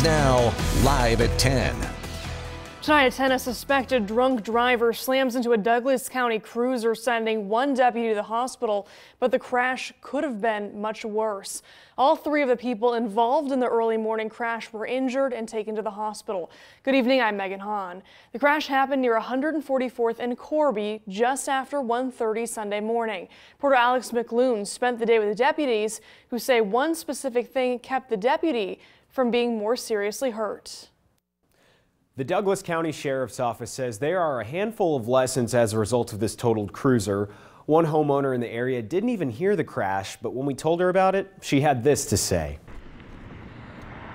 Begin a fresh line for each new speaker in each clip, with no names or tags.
Now, live at 10.
Tonight at 10, a suspected drunk driver slams into a Douglas County cruiser, sending one deputy to the hospital, but the crash could have been much worse. All three of the people involved in the early morning crash were injured and taken to the hospital. Good evening, I'm Megan Hahn. The crash happened near 144th and Corby just after 1:30 Sunday morning. Reporter Alex McClune spent the day with the deputies, who say one specific thing kept the deputy from being more seriously hurt.
The Douglas County Sheriff's Office says there are a handful of lessons as a result of this totaled cruiser. One homeowner in the area didn't even hear the crash, but when we told her about it, she had this to say.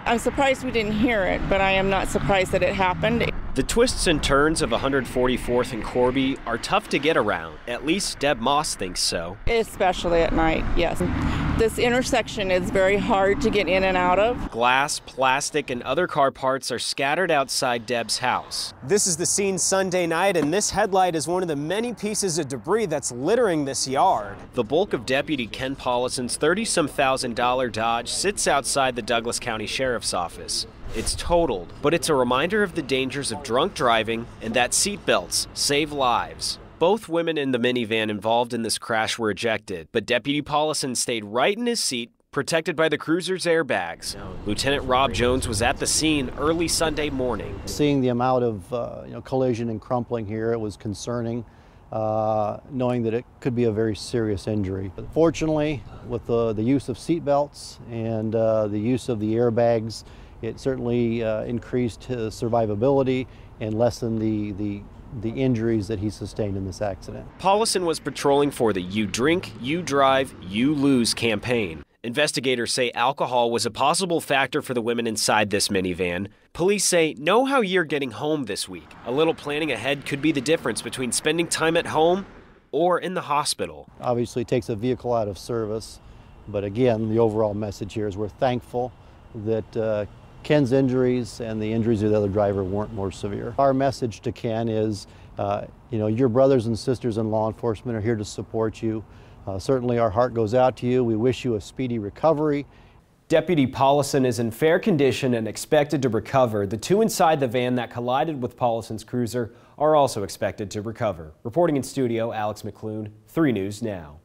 I'm surprised we didn't hear it, but I am not surprised that it happened.
The twists and turns of 144th and Corby are tough to get around. At least Deb Moss thinks so.
Especially at night, yes. This intersection is very hard to get in and out of.
Glass, plastic, and other car parts are scattered outside Deb's house. This is the scene Sunday night, and this headlight is one of the many pieces of debris that's littering this yard. The bulk of Deputy Ken Paulison's $30-some-thousand Dodge sits outside the Douglas County Sheriff's Office. It's totaled, but it's a reminder of the dangers of drunk driving and that seatbelts save lives. Both women in the minivan involved in this crash were ejected, but Deputy Paulison stayed right in his seat, protected by the cruiser's airbags. Lieutenant Rob Jones was at the scene early Sunday morning.
Seeing the amount of collision and crumpling here, it was concerning, knowing that it could be a very serious injury. But fortunately, with the use of seatbelts and the use of the airbags, it certainly increased his survivability and lessened the injuries that he sustained in this accident. Paulison
was patrolling for the You Drink, You Drive, You Lose campaign. Investigators say alcohol was a possible factor for the women inside this minivan. Police say, know how you're getting home this week. A little planning ahead could be the difference between spending time at home or in the hospital.
Obviously, it takes a vehicle out of service, but again, the overall message here is we're thankful that Ken's injuries and the injuries of the other driver weren't more severe. Our message to Ken is, your brothers and sisters in law enforcement are here to support you. Certainly our heart goes out to you. We wish you a speedy recovery.
Deputy Paulison is in fair condition and expected to recover. The two inside the van that collided with Paulison's cruiser are also expected to recover. Reporting in studio, Alex McClune, 3 News Now.